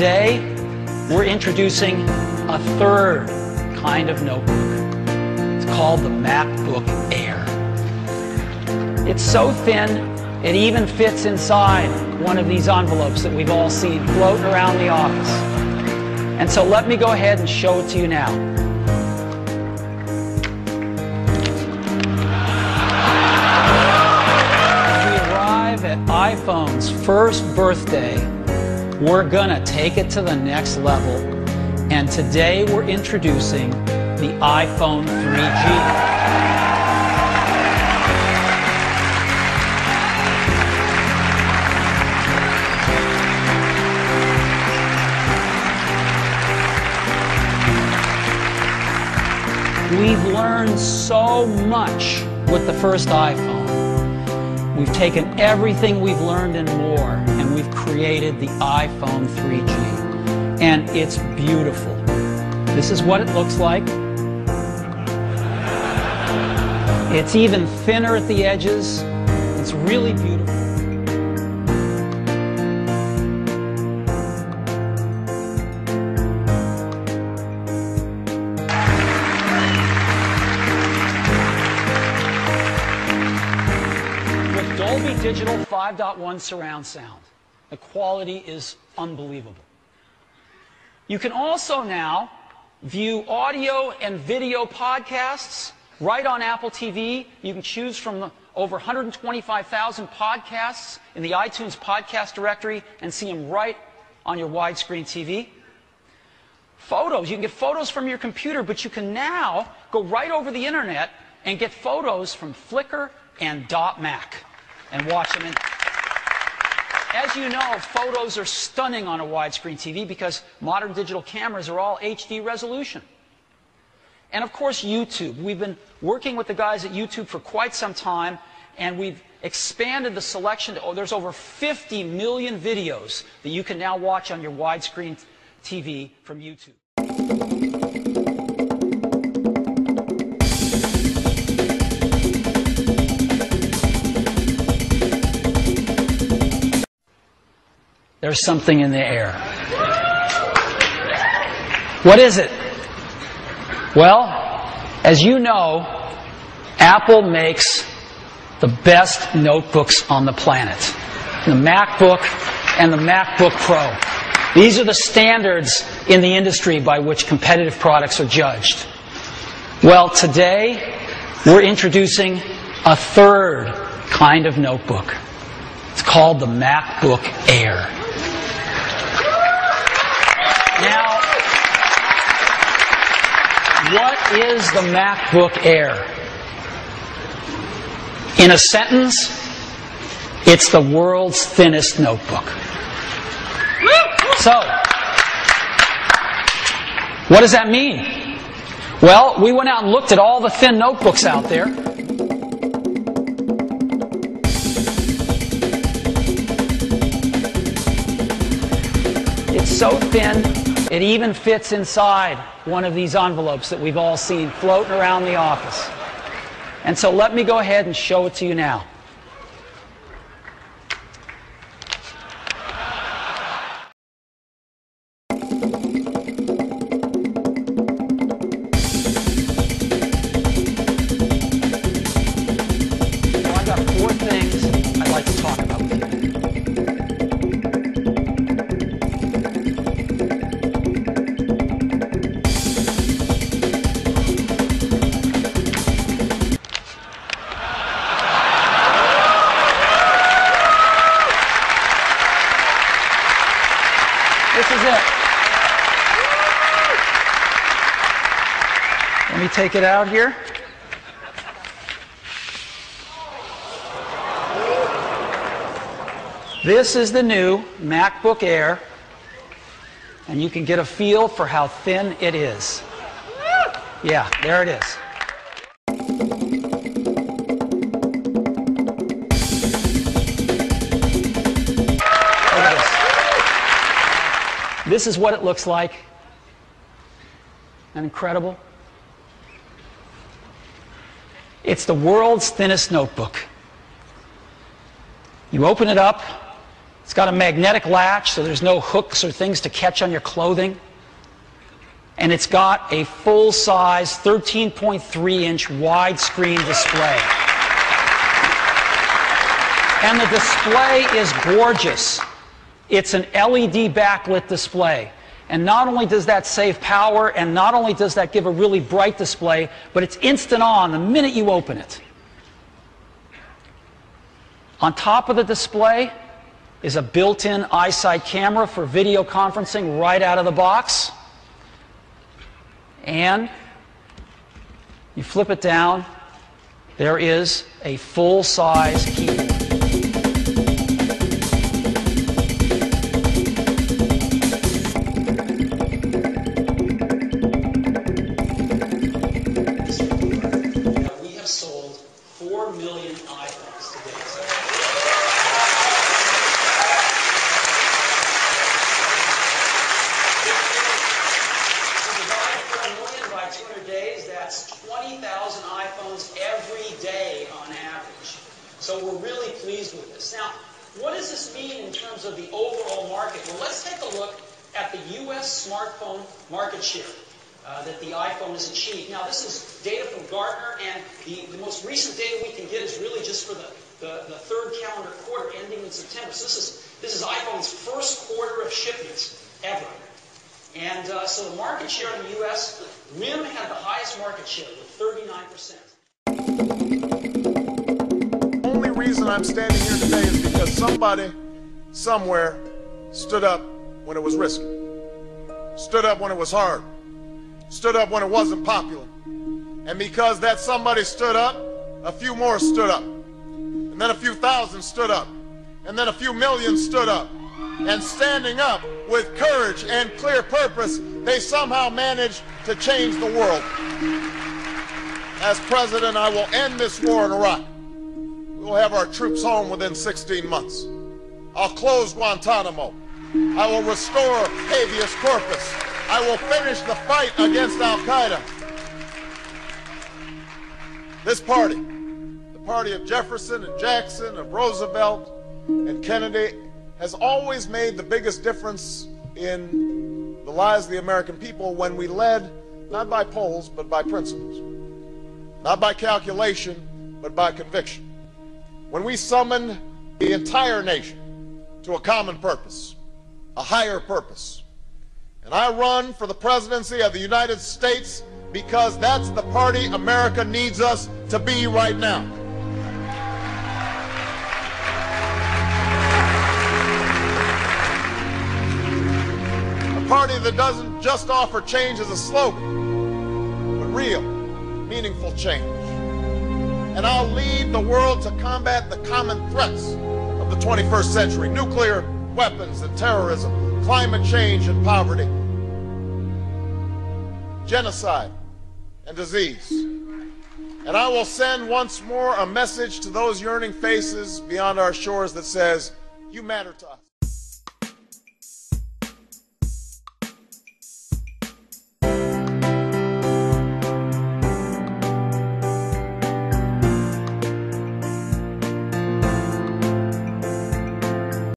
today we're introducing a third kind of notebook. It's called the MacBook Air. It's so thin, it even fits inside one of these envelopes that we've all seen floating around the office. And so let me go ahead and show it to you now. As we arrive at iPhone's first birthday, we're gonna take it to the next level. And today we're introducing the iPhone 3G. We've learned so much with the first iPhone. We've taken everything we've learned and more, and we've created the iPhone 3G. And it's beautiful. This is what it looks like. It's even thinner at the edges. It's really beautiful. Dolby Digital 5.1 surround sound. The quality is unbelievable. You can also now view audio and video podcasts right on Apple TV. You can choose from the over 125,000 podcasts in the iTunes podcast directory and see them right on your widescreen TV. Photos, you can get photos from your computer, but you can now go right over the internet and get photos from Flickr and .Mac. And watch them. As you know, photos are stunning on a widescreen TV because modern digital cameras are all HD resolution. And of course, YouTube. We've been working with the guys at YouTube for quite some time, and we've expanded the selection to, there's over 50 million videos that you can now watch on your widescreen TV from YouTube. There's something in the air. What is it? Well, as you know, Apple makes the best notebooks on the planet. The MacBook and the MacBook Pro. These are the standards in the industry by which competitive products are judged. Well, today we're introducing a third kind of notebook. It's called the MacBook Air. Now, what is the MacBook Air? In a sentence, it's the world's thinnest notebook. So, what does that mean? Well, we went out and looked at all the thin notebooks out there. It's so thin, it even fits inside one of these envelopes that we've all seen floating around the office. And so let me go ahead and show it to you now. Well, I've got 4 things I'd like to talk about with you. This is it. Let me take it out here. This is the new MacBook Air, and you can get a feel for how thin it is. Yeah, there it is. Look at this. This is what it looks like. Isn't that incredible? It's the world's thinnest notebook. You open it up, It's got a magnetic latch, so there's no hooks or things to catch on your clothing. And it's got a full-size 13.3-inch widescreen display. And the display is gorgeous. It's an LED backlit display. And not only does that save power, and not only does that give a really bright display, but it's instant on the minute you open it. On top of the display is a built-in eyesight camera for video conferencing right out of the box. And you flip it down, there is a full-size keyboard. We have sold 4 million iPhones to date. By 200 days, that's 20,000 iPhones every day on average. So we're really pleased with this. Now, what does this mean in terms of the overall market? Well, let's take a look at the U.S. smartphone market share that the iPhone has achieved. Now, this is data from Gartner, and the most recent data we can get is really just for the third calendar quarter ending in September. So this is iPhone's first quarter of shipments ever. And so the market share in the U.S., RIM had the highest market share with 39%. The only reason I'm standing here today is because somebody, somewhere, stood up when it was risky, stood up when it was hard, stood up when it wasn't popular. And because that somebody stood up, a few more stood up. And then a few thousand stood up. And then a few million stood up. And standing up with courage and clear purpose, they somehow managed to change the world. As president, I will end this war in Iraq. We will have our troops home within 16 months. I'll close Guantanamo. I will restore habeas corpus. I will finish the fight against Al-Qaeda. This party, the party of Jefferson and Jackson, of Roosevelt and Kennedy, has always made the biggest difference in the lives of the American people when we led not by polls but by principles, not by calculation but by conviction. When we summoned the entire nation to a common purpose, a higher purpose. And I run for the presidency of the United States because that's the party America needs us to be right now. A party that doesn't just offer change as a slogan, but real, meaningful change. And I'll lead the world to combat the common threats of the 21st century: nuclear weapons and terrorism, climate change and poverty, genocide and disease. And I will send once more a message to those yearning faces beyond our shores that says, you matter to us.